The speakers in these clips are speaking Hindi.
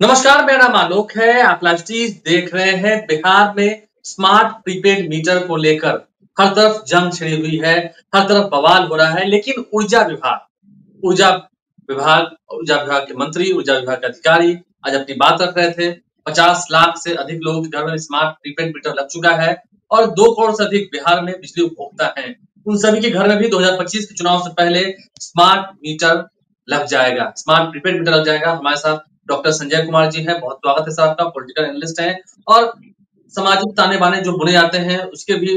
नमस्कार, मेरा नाम आलोक है। आप लाइव स्ट्रीम देख रहे हैं। बिहार में स्मार्ट प्रीपेड मीटर को लेकर हर तरफ जंग छिड़ी हुई है, हर तरफ बवाल हो रहा है। लेकिन ऊर्जा ऊर्जा विभाग के मंत्री, ऊर्जा विभाग के अधिकारी आज अपनी बात रख रहे थे। 50 लाख से अधिक लोगों के घर में स्मार्ट प्रीपेड मीटर लग चुका है और 2 करोड़ से अधिक बिहार में बिजली उपभोक्ता हैं। उन सभी के घर में भी 2025 के चुनाव से पहले स्मार्ट मीटर लग जाएगा, स्मार्ट प्रीपेड मीटर लग जाएगा। हमारे साथ डॉक्टर संजय कुमार जी हैं, बहुत स्वागत है सर आपका। पॉलिटिकल एनालिस्ट हैं और सामाजिक ताने-बाने जो बुने जाते हैं उसके भी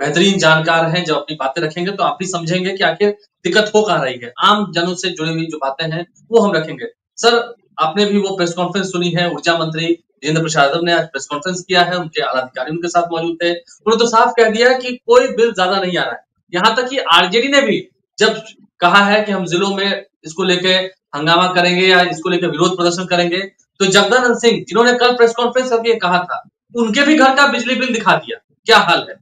बेहतरीन जानकार हैं। जब अपनी बातें रखेंगे तो आप भी समझेंगे कि आखिर दिक्कत हो कहाँ रही है। आम जनों से जुड़ी हुई जो बातें हैं वो हम रखेंगे। सर, आपने भी वो प्रेस कॉन्फ्रेंस सुनी है, ऊर्जा मंत्री जितेंद्र प्रसाद यादव ने आज प्रेस कॉन्फ्रेंस किया है, उनके आला अधिकारी उनके साथ मौजूद थे। उन्होंने तो साफ कह दिया कि कोई बिल ज्यादा नहीं आ रहा है। यहाँ तक कि आरजेडी ने भी जब कहा है कि हम जिलों में इसको लेके हंगामा करेंगे या इसको लेकर विरोध प्रदर्शन करेंगे, तो जगदानंद सिंह जिन्होंने कल प्रेस कॉन्फ्रेंस करके कहा था, उनके भी घर का बिजली बिल दिखा दिया। क्या हाल है?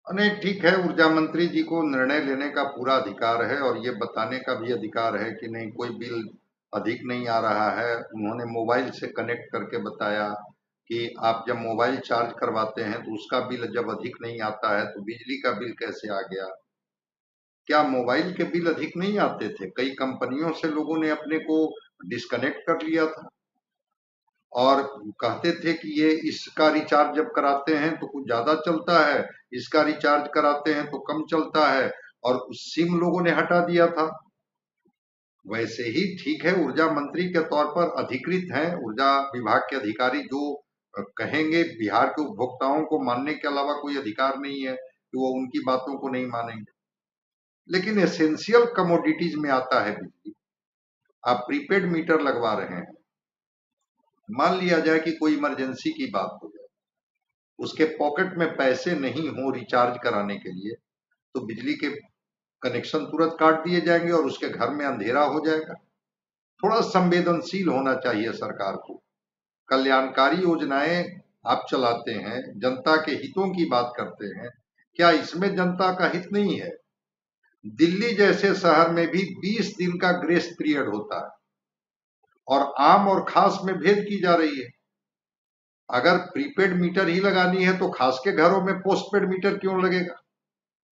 नहीं, ठीक है। ऊर्जा मंत्री जी को निर्णय लेने का पूरा अधिकार है और ये बताने का भी अधिकार है कि नहीं, कोई बिल अधिक नहीं आ रहा है। उन्होंने मोबाइल से कनेक्ट करके बताया कि आप जब मोबाइल चार्ज करवाते हैं तो उसका बिल जब अधिक नहीं आता है तो बिजली का बिल कैसे आ गया? क्या मोबाइल के बिल अधिक नहीं आते थे? कई कंपनियों से लोगों ने अपने को डिस्कनेक्ट कर लिया था और कहते थे कि ये इसका रिचार्ज जब कराते हैं तो कुछ ज्यादा चलता है, इसका रिचार्ज कराते हैं तो कम चलता है, और सिम लोगों ने हटा दिया था। वैसे ही ठीक है, ऊर्जा मंत्री के तौर पर अधिकृत हैं, ऊर्जा विभाग के अधिकारी जो कहेंगे, बिहार के उपभोक्ताओं को मानने के अलावा कोई अधिकार नहीं है कि वो उनकी बातों को नहीं मानेंगे। लेकिन एसेंशियल कमोडिटीज में आता है बिजली। आप प्रीपेड मीटर लगवा रहे हैं, मान लिया जाए कि कोई इमरजेंसी की बात हो जाए, उसके पॉकेट में पैसे नहीं हो रिचार्ज कराने के लिए, तो बिजली के कनेक्शन तुरंत काट दिए जाएंगे और उसके घर में अंधेरा हो जाएगा। थोड़ा संवेदनशील होना चाहिए सरकार को। कल्याणकारी योजनाएं आप चलाते हैं, जनता के हितों की बात करते हैं, क्या इसमें जनता का हित नहीं है? दिल्ली जैसे शहर में भी 20 दिन का ग्रेस पीरियड होता है और आम और खास में भेद की जा रही है। अगर प्रीपेड मीटर ही लगानी है तो खास के घरों में पोस्टपेड मीटर क्यों लगेगा?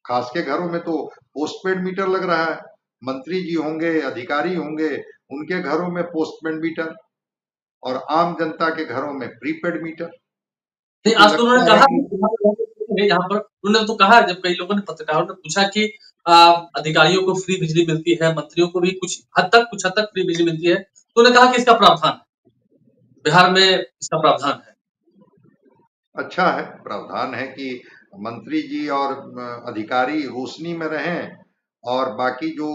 खास के घरों में तो पोस्टपेड मीटर लग रहा है। मंत्री जी होंगे, अधिकारी होंगे, उनके घरों में पोस्टपेड मीटर और आम जनता के घरों में प्रीपेड मीटर। नहीं, क्योंकि आज तो उन्होंने लगता है कहा कि यहाँ पर उन्होंने तो कहा, जब कई लोगों ने, पत्रकारों ने पूछा कि अधिकारियों को फ्री बिजली मिलती है, मंत्रियों को भी कुछ हद तक फ्री बिजली मिलती है, तो उन्होंने कहा कि इसका प्रावधान है, बिहार में इसका प्रावधान है। अच्छा है, प्रावधान है कि मंत्री जी और अधिकारी रोशनी में रहें और बाकी जो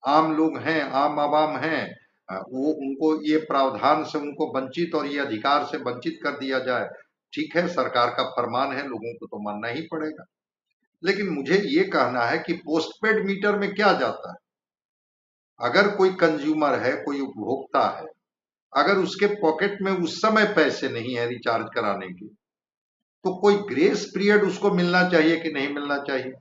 आम लोग हैं, आम आवाम हैं, वो उनको ये प्रावधान से उनको वंचित और ये अधिकार से वंचित कर दिया जाए। ठीक है, सरकार का फरमान है, लोगों को तो मानना ही पड़ेगा। लेकिन मुझे ये कहना है कि पोस्टपेड मीटर में क्या जाता है? अगर कोई कंज्यूमर है, कोई उपभोक्ता है, अगर उसके पॉकेट में उस समय पैसे नहीं है रिचार्ज कराने के, तो कोई ग्रेस पीरियड उसको मिलना चाहिए कि नहीं मिलना चाहिए?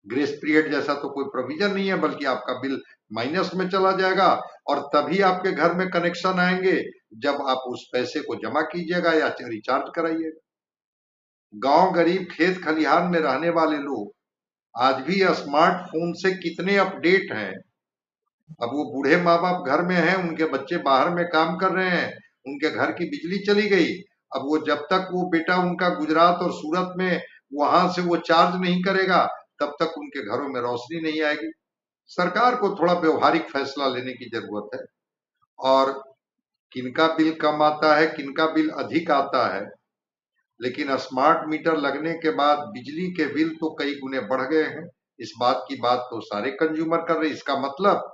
ग्रेस पीरियड जैसा तो कोई प्रोविजन नहीं है, बल्कि आपका बिल माइनस में चला जाएगा और तभी आपके घर में कनेक्शन आएंगे जब आप उस पैसे को जमा कीजिएगा या रिचार्ज कराइएगा। गांव गरीब खेत खलिहान में रहने वाले लोग आज भी स्मार्टफोन से कितने अपडेट हैं। अब वो बूढ़े माँ बाप घर में हैं, उनके बच्चे बाहर में काम कर रहे हैं, उनके घर की बिजली चली गई। अब वो जब तक वो बेटा उनका गुजरात और सूरत में वहां से वो चार्ज नहीं करेगा, तब तक उनके घरों में रोशनी नहीं आएगी। सरकार को थोड़ा व्यवहारिक फैसला लेने की जरूरत है। और किनका बिल कम आता है, किनका बिल अधिक आता है, लेकिन स्मार्ट मीटर लगने के बाद बिजली के बिल तो कई गुने बढ़ गए हैं। इस बात की बात तो सारे कंज्यूमर कर रहे हैं। इसका मतलब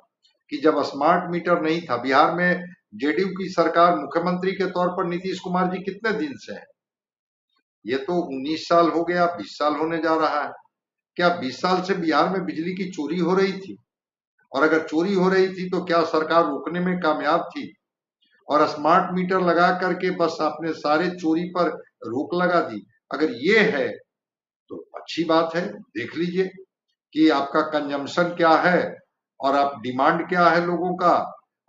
कि जब स्मार्ट मीटर नहीं था, बिहार में जेडीयू की सरकार, मुख्यमंत्री के तौर पर नीतीश कुमार जी कितने दिन से है? ये तो 19 साल हो गया, 20 साल होने जा रहा है। क्या 20 साल से बिहार में बिजली की चोरी हो रही थी? और अगर चोरी हो रही थी तो क्या सरकार रोकने में कामयाब थी? और स्मार्ट मीटर लगा करके बस आपने सारे चोरी पर रोक लगा दी? अगर ये है तो अच्छी बात है, देख लीजिए कि आपका कंजम्पशन क्या है और आप डिमांड क्या है लोगों का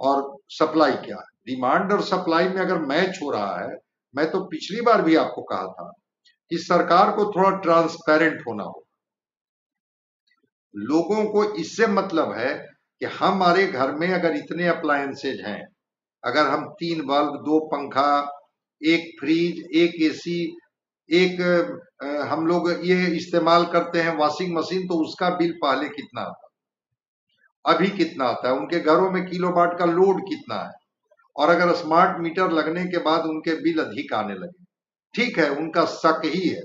और सप्लाई क्या है। डिमांड और सप्लाई में अगर मैच हो रहा है, मैं तो पिछली बार भी आपको कहा था कि सरकार को थोड़ा ट्रांसपेरेंट होना हो। लोगों को इससे मतलब है कि हमारे घर में अगर इतने अप्लायंसेज हैं, अगर हम 3 बल्ब, 2 पंखा, 1 फ्रिज, 1 एसी, एक हम लोग ये इस्तेमाल करते हैं वॉशिंग मशीन, तो उसका बिल पहले कितना आता, अभी कितना आता है, उनके घरों में किलोवाट का लोड कितना है, और अगर स्मार्ट मीटर लगने के बाद उनके बिल अधिक आने लगे, ठीक है उनका शक ही है,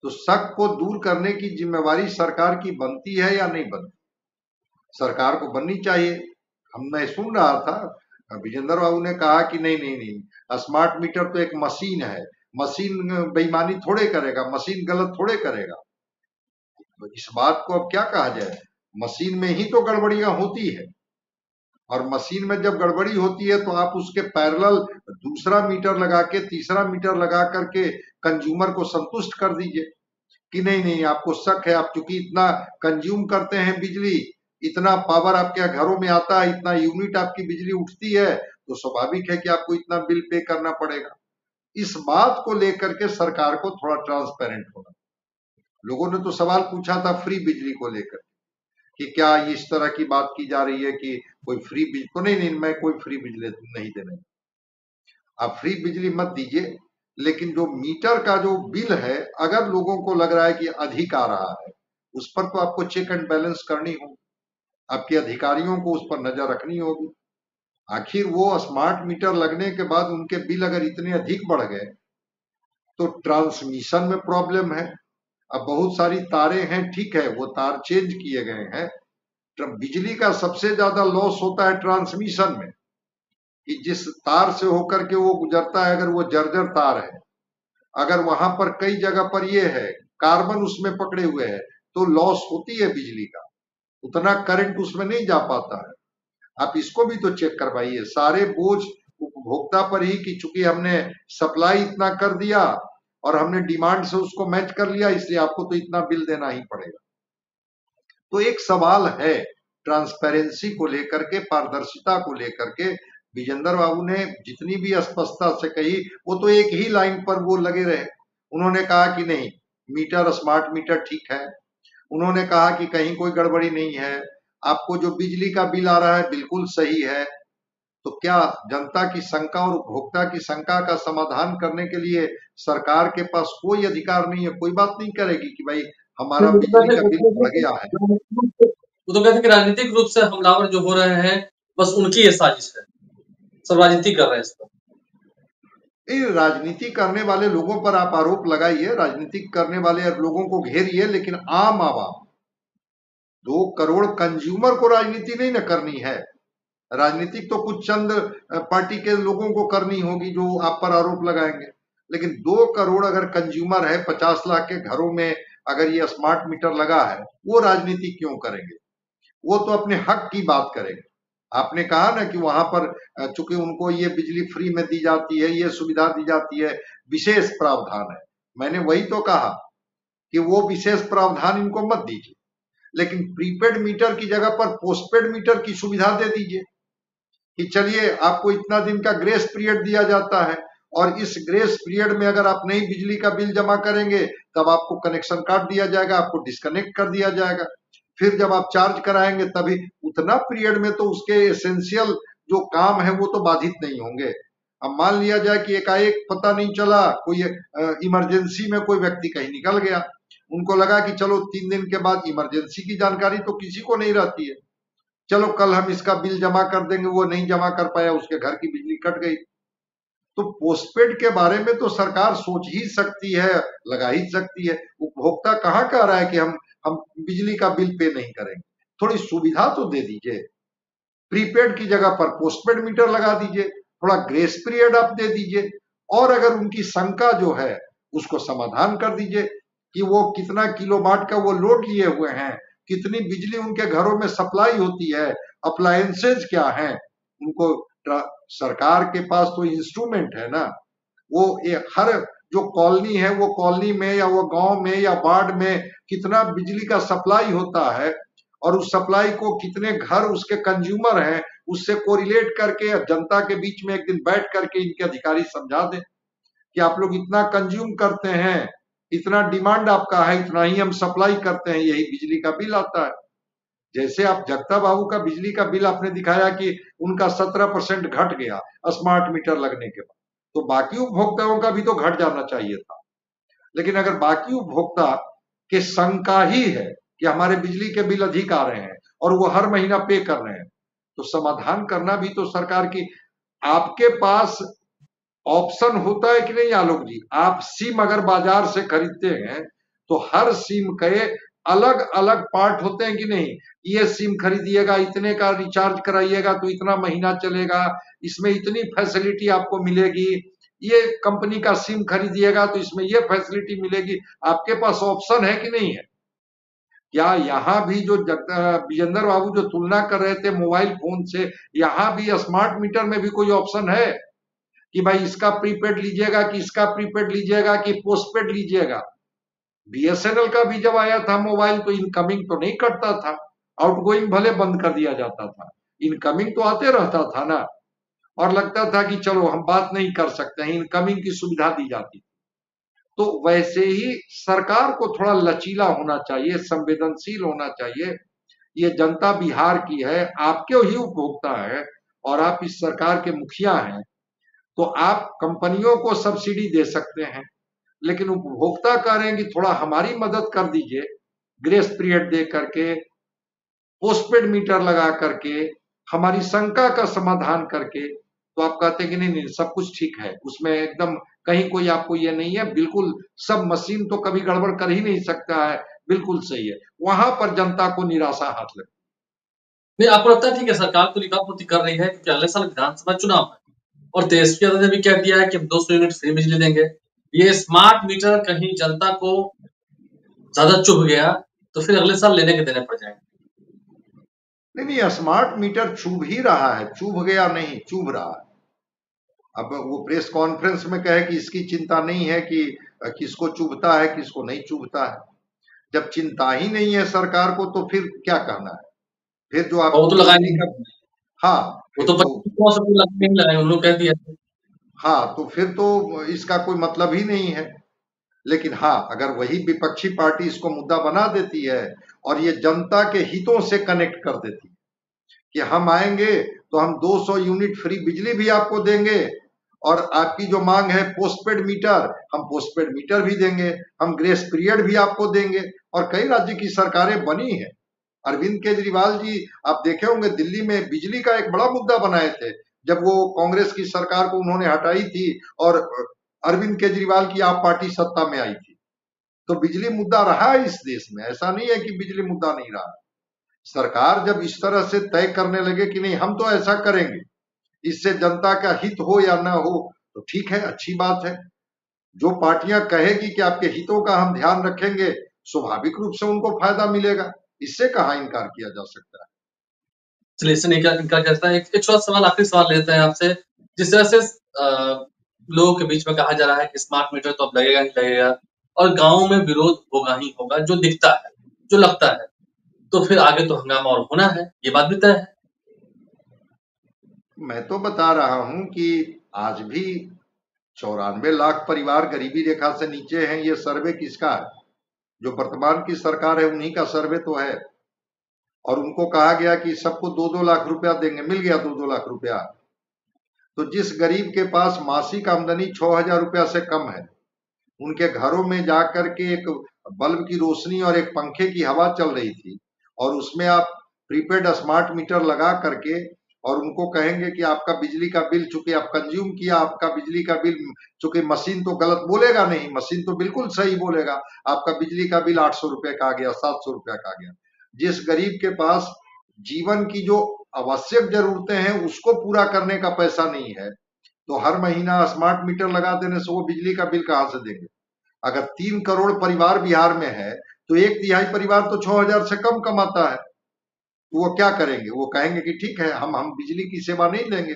तो शक को दूर करने की जिम्मेवारी सरकार की बनती है या नहीं बनती? सरकार को बननी चाहिए। मैं सुन रहा था विजेंद्र बाबू ने कहा कि नहीं नहीं नहीं, स्मार्ट मीटर तो एक मशीन है, मशीन बेईमानी थोड़े करेगा, मशीन गलत थोड़े करेगा। तो इस बात को अब क्या कहा जाए, मशीन में ही तो गड़बड़ियां होती है, और मशीन में जब गड़बड़ी होती है तो आप उसके पैरेलल दूसरा मीटर लगा के, तीसरा मीटर लगा करके कंज्यूमर को संतुष्ट कर दीजिए कि नहीं नहीं आपको शक है, आप चूंकि इतना कंज्यूम करते हैं बिजली, इतना पावर आपके घरों में आता है, इतना यूनिट आपकी बिजली उठती है, तो स्वाभाविक है कि आपको इतना बिल पे करना पड़ेगा। इस बात को लेकर के सरकार को थोड़ा ट्रांसपेरेंट होना। लोगों ने तो सवाल पूछा था फ्री बिजली को लेकर कि क्या इस तरह की बात की जा रही है कि कोई फ्री बिजली तो नहीं, नहीं मैं कोई फ्री बिजली नहीं देने, आप फ्री बिजली मत दीजिए, लेकिन जो मीटर का जो बिल है, अगर लोगों को लग रहा है कि अधिक आ रहा है, उस पर तो आपको चेक एंड बैलेंस करनी होगी, आपके अधिकारियों को उस पर नजर रखनी होगी। आखिर वो स्मार्ट मीटर लगने के बाद उनके बिल अगर इतने अधिक बढ़ गए तो ट्रांसमिशन में प्रॉब्लम है। अब बहुत सारी तारें हैं, ठीक है वो तार चेंज किए गए हैं, बिजली का सबसे ज्यादा लॉस होता है ट्रांसमिशन में, कि जिस तार से होकर के वो गुजरता है, अगर वो जर्जर तार है, अगर वहां पर कई जगह पर ये है कार्बन उसमें पकड़े हुए है, तो लॉस होती है बिजली का, उतना करंट उसमें नहीं जा पाता है। आप इसको भी तो चेक करवाइए, सारे बोझ उपभोक्ता पर ही कि चूंकि हमने सप्लाई इतना कर दिया और हमने डिमांड से उसको मैच कर लिया, इसलिए आपको तो इतना बिल देना ही पड़ेगा। तो एक सवाल है ट्रांसपेरेंसी को लेकर के, पारदर्शिता को लेकर के। विजेंद्र बाबू ने जितनी भी स्पष्टता से कही, वो तो एक ही लाइन पर वो लगे रहे। उन्होंने कहा कि नहीं मीटर, स्मार्ट मीटर ठीक है, उन्होंने कहा कि कहीं कोई गड़बड़ी नहीं है, आपको जो बिजली का बिल आ रहा है बिल्कुल सही है। तो क्या जनता की शंका और उपभोक्ता की शंका का समाधान करने के लिए सरकार के पास कोई अधिकार नहीं है? कोई बात नहीं करेगी कि भाई हमारा बिजली का बिल बढ़ गया है। वो तो कहते कि राजनीतिक रूप से हमलावर जो हो रहे हैं, बस उनकी ये साजिश है, सब राजनीति कर रहे हैं इस पर। राजनीति करने वाले लोगों पर आप आरोप लगाइए, राजनीति करने वाले लोगों को घेरिए, लेकिन आम आवाम 2 करोड़ कंज्यूमर को राजनीति नहीं न करनी है। राजनीतिक तो कुछ चंद पार्टी के लोगों को करनी होगी जो आप पर आरोप लगाएंगे, लेकिन 2 करोड़ अगर कंज्यूमर है, 50 लाख के घरों में अगर ये स्मार्ट मीटर लगा है, वो राजनीति क्यों करेंगे? वो तो अपने हक की बात करेंगे। आपने कहा ना कि वहां पर चूंकि उनको ये बिजली फ्री में दी जाती है, ये सुविधा दी जाती है, विशेष प्रावधान है। मैंने वही तो कहा कि वो विशेष प्रावधान इनको मत दीजिए, लेकिन प्रीपेड मीटर की जगह पर पोस्टपेड मीटर की सुविधा दे दीजिए कि चलिए आपको इतना दिन का ग्रेस पीरियड दिया जाता है, और इस ग्रेस पीरियड में अगर आप नई बिजली का बिल जमा करेंगे तब आपको कनेक्शन काट दिया जाएगा, आपको डिस्कनेक्ट कर दिया जाएगा। फिर जब आप चार्ज कराएंगे तभी उतना पीरियड में तो उसके एसेंशियल जो काम है वो तो बाधित नहीं होंगे। अब मान लिया जाए कि एकाएक पता नहीं चला, कोई इमरजेंसी में कोई व्यक्ति कहीं निकल गया, उनको लगा कि चलो 3 दिन के बाद, इमरजेंसी की जानकारी तो किसी को नहीं रहती है, चलो कल हम इसका बिल जमा कर देंगे, वो नहीं जमा कर पाया, उसके घर की बिजली कट गई। तो पोस्टपेड के बारे में तो सरकार सोच ही सकती है, लगा ही सकती है। उपभोक्ता कहाँ कह रहा है कि हम बिजली का बिल पे नहीं करेंगे? थोड़ी सुविधा तो दे दीजिए, प्रीपेड की जगह पर पोस्टपेड मीटर लगा दीजिए, थोड़ा ग्रेस पीरियड आप दे दीजिए, और अगर उनकी शंका जो है उसको समाधान कर दीजिए कि वो कितना किलोवाट का वो लोड लिए हुए हैं, कितनी बिजली उनके घरों में सप्लाई होती है, अप्लायंसेज क्या हैं, उनको सरकार के पास तो इंस्ट्रूमेंट है ना, वो हर जो कॉलोनी है, वो कॉलोनी में या वो गांव में या वार्ड में कितना बिजली का सप्लाई होता है, और उस सप्लाई को कितने घर उसके कंज्यूमर हैं उससे कोरिलेट करके जनता के बीच में एक दिन बैठ करके इनके अधिकारी समझा दें कि आप लोग इतना कंज्यूम करते हैं, इतना डिमांड आपका है, इतना ही हम सप्लाई करते हैं, यही बिजली का बिल आता है। जैसे आप जगता बाबू का बिजली का बिल आपने दिखाया कि उनका 17% घट गया स्मार्ट मीटर लगने के बाद, तो बाकी उपभोक्ताओं का भी तो घट जाना चाहिए था। लेकिन अगर बाकी उपभोक्ता के शंका ही है कि हमारे बिजली के बिल अधिक आ रहे हैं और वो हर महीना पे कर रहे हैं, तो समाधान करना भी तो सरकार की। आपके पास ऑप्शन होता है कि नहीं आलोक जी? आप सिम अगर बाजार से खरीदते हैं तो हर सिम के अलग अलग पार्ट होते हैं कि नहीं? ये सिम खरीदिएगा, इतने का रिचार्ज कराइएगा तो इतना महीना चलेगा, इसमें इतनी फैसिलिटी आपको मिलेगी, ये कंपनी का सिम खरीदिएगा तो इसमें ये फैसिलिटी मिलेगी। आपके पास ऑप्शन है कि नहीं है? क्या यहाँ भी जो विजेंद्र बाबू जो तुलना कर रहे थे मोबाइल फोन से, यहाँ भी स्मार्ट मीटर में भी कोई ऑप्शन है कि भाई इसका प्रीपेड लीजिएगा कि इसका प्रीपेड लीजिएगा कि पोस्टपेड लीजिएगा? बीएसएनएल का भी जब आया था मोबाइल तो इनकमिंग तो नहीं कटता था, आउटगोइंग भले बंद कर दिया जाता था, इनकमिंग तो आते रहता था ना, और लगता था कि चलो हम बात नहीं कर सकते हैं, इनकमिंग की सुविधा दी जाती। तो वैसे ही सरकार को थोड़ा लचीला होना चाहिए, संवेदनशील होना चाहिए। ये जनता बिहार की है, आपके ही उपभोक्ता है और आप इस सरकार के मुखिया हैं, तो आप कंपनियों को सब्सिडी दे सकते हैं, लेकिन उपभोक्ता कह रहे हैं कि थोड़ा हमारी मदद कर दीजिए, ग्रेस पीरियड दे करके, पोस्टपेड मीटर लगा करके, हमारी शंका का समाधान करके। तो आप कहते हैं कि नहीं नहीं सब कुछ ठीक है, उसमें एकदम कहीं कोई आपको ये नहीं है, बिल्कुल सब मशीन तो कभी गड़बड़ कर ही नहीं सकता है, बिल्कुल सही है। वहां पर जनता को निराशा हाथ लगती है। नहीं, आपको लगता है ठीक है सरकार तो लिखा-पोती कर रही है क्योंकि अगले साल विधानसभा चुनाव है और तेजस्वी यादव ने भी कह दिया है कि हम 200 यूनिट फ्री बिजली देंगे। ये स्मार्ट मीटर कहीं जनता को ज्यादा चुभ गया तो फिर अगले साल लेने के देने पड़ जाएंगे। नहीं, स्मार्ट मीटर चुभ ही रहा है, चुभ गया नहीं, चुभ रहा है। अब वो प्रेस कॉन्फ्रेंस में कहे कि इसकी चिंता नहीं है कि किसको चुभता है किसको नहीं चुभता है। जब चिंता ही नहीं है सरकार को तो फिर क्या कहना है? फिर जो और वो आपको तो बिजली लगाएंगे, का, हाँ वो फिर तो तो, 25 रुपए लगने ही लगाए, उन्होंने कह दिया। हाँ तो फिर तो इसका कोई मतलब ही नहीं है। लेकिन हाँ, अगर वही विपक्षी पार्टी इसको मुद्दा बना देती है और ये जनता के हितों से कनेक्ट कर देती है कि हम आएंगे तो हम 200 यूनिट फ्री बिजली भी आपको देंगे और आपकी जो मांग है पोस्टपेड मीटर, हम पोस्टपेड मीटर भी देंगे, हम ग्रेस पीरियड भी आपको देंगे। और कई राज्य की सरकारें बनी है। अरविंद केजरीवाल जी आप देखे होंगे दिल्ली में बिजली का एक बड़ा मुद्दा बनाए थे, जब वो कांग्रेस की सरकार को उन्होंने हटाई थी और अरविंद केजरीवाल की आप पार्टी सत्ता में आई थी। तो बिजली मुद्दा रहा है इस देश में, ऐसा नहीं है कि बिजली मुद्दा नहीं रहा। सरकार जब इस तरह से तय करने लगे कि नहीं हम तो ऐसा करेंगे, इससे जनता का हित हो या ना हो, तो ठीक है, अच्छी बात है। जो पार्टियां कहेगी कि आपके हितों का हम ध्यान रखेंगे, स्वाभाविक रूप से उनको फायदा मिलेगा, इससे कहाँ इनकार किया जा सकता है। चलिए इससे इनकार करता है। एक छोटा सवाल, आखिरी सवाल लेते हैं आपसे। जिस तरह से लोगों के बीच में कहा जा रहा है कि स्मार्ट मीटर तो अब लगेगा ही लगेगा और गाँव में विरोध होगा ही होगा, जो दिखता है, जो लगता है, तो फिर आगे तो हंगामा और होना है, ये बात भी तय है। मैं तो बता रहा हूं कि आज भी 94 लाख परिवार गरीबी रेखा से नीचे हैं। ये सर्वे किसका है? जो वर्तमान की सरकार है उन्हीं का सर्वे तो है। और उनको कहा गया कि सबको 2-2 लाख रुपया देंगे, मिल गया 2-2 लाख रुपया। तो जिस गरीब के पास मासिक आमदनी 6,000 रुपया से कम है, उनके घरों में जाकर के एक बल्ब की रोशनी और एक पंखे की हवा चल रही थी और उसमें आप प्रीपेड स्मार्ट मीटर लगा करके और उनको कहेंगे कि आपका बिजली का बिल, चूंकि आप कंज्यूम किया, आपका बिजली का बिल, चूंकि मशीन तो गलत बोलेगा नहीं, मशीन तो बिल्कुल सही बोलेगा, आपका बिजली का बिल 800 रुपए का आ गया, 700 रुपए का आ गया। जिस गरीब के पास जीवन की जो आवश्यक जरूरतें हैं उसको पूरा करने का पैसा नहीं है, तो हर महीना स्मार्ट मीटर लगा देने से वो बिजली का बिल कहां से देंगे? अगर 3 करोड़ परिवार बिहार में है तो 1/3 परिवार तो 6,000 से कम कमाता है, तो वो क्या करेंगे? वो कहेंगे कि ठीक है, हम बिजली की सेवा नहीं लेंगे,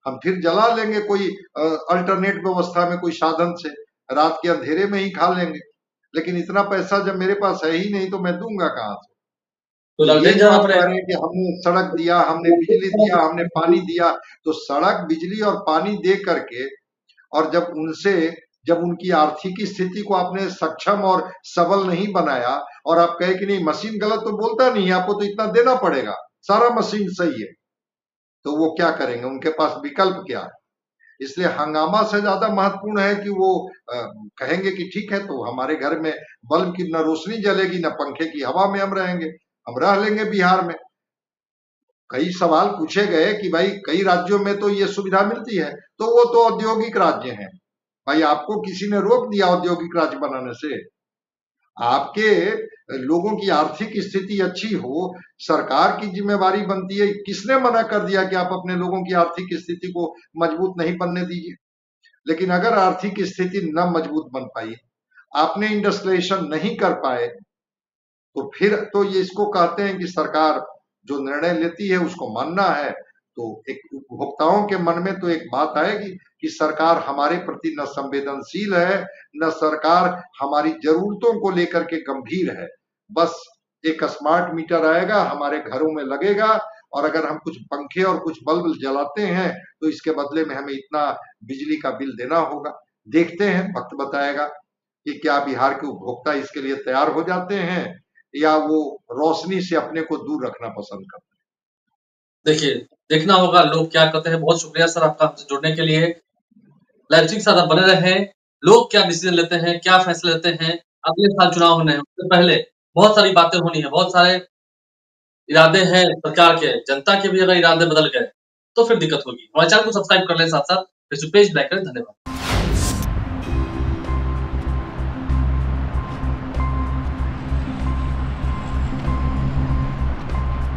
हम फिर जला लेंगे कोई अल्टरनेट व्यवस्था में, कोई साधन से, रात के अंधेरे में ही खा लेंगे। लेकिन इतना पैसा जब मेरे पास है ही नहीं तो मैं दूंगा कहां से? तो तो ये नहीं जो जाना आप कह पड़ेगा। रहे हैं कि हमने सड़क दिया, हमने बिजली दिया, हमने पानी दिया, तो सड़क, बिजली और पानी दे करके, और जब उनकी आर्थिक स्थिति को आपने सक्षम और सबल नहीं बनाया, और आप कहे कि नहीं मशीन गलत, तो बोलता नहीं है, आपको तो इतना देना पड़ेगा, सारा मशीन सही है, तो वो क्या करेंगे? उनके पास विकल्प क्या है? इसलिए हंगामा से ज्यादा महत्वपूर्ण है कि वो कहेंगे कि ठीक है, तो हमारे घर में बल्ब की न रोशनी जलेगी, न पंखे की हवा में हम रहेंगे, हम रह लेंगे बिहार में। कई सवाल पूछे गए कि भाई कई राज्यों में तो ये सुविधा मिलती है, तो वो तो औद्योगिक राज्य हैं भाई, आपको किसी ने रोक दिया औद्योगिक राज्य बनाने से? आपके लोगों की आर्थिक स्थिति अच्छी हो, सरकार की जिम्मेवारी बनती है। किसने मना कर दिया कि आप अपने लोगों की आर्थिक स्थिति को मजबूत नहीं बनने दीजिए? लेकिन अगर आर्थिक स्थिति न मजबूत बन पाई, आपने इंडस्ट्रियलाइजेशन नहीं कर पाए, तो फिर तो ये इसको कहते हैं कि सरकार जो निर्णय लेती है उसको मानना है। तो एक उपभोक्ताओं के मन में तो एक बात आएगी कि सरकार हमारे प्रति न संवेदनशील है, न सरकार हमारी जरूरतों को लेकर के गंभीर है। बस एक स्मार्ट मीटर आएगा, हमारे घरों में लगेगा, और अगर हम कुछ पंखे और कुछ बल्ब जलाते हैं तो इसके बदले में हमें इतना बिजली का बिल देना होगा। देखते हैं, वक्त बताएगा कि क्या बिहार के उपभोक्ता इसके लिए तैयार हो जाते हैं, या वो रोशनी से अपने को दूर रखना पसंद करते हैं। देखिए, देखना होगा लोग क्या कहते हैं। बहुत शुक्रिया सर आपका हमसे जुड़ने के लिए। लाइव के साथ आप बने रहें। लोग क्या डिसीजन लेते हैं, क्या फैसले लेते हैं, अगले साल चुनाव होने हैं, उससे पहले बहुत सारी बातें होनी है, बहुत सारे इरादे हैं सरकार के। जनता के भी अगर इरादे बदल गए, तो फिर दिक्कत होगी। हमारे चैनल को सब्सक्राइब कर लें, साथ-साथ फेसबुक पेज लाइक करें। धन्यवाद।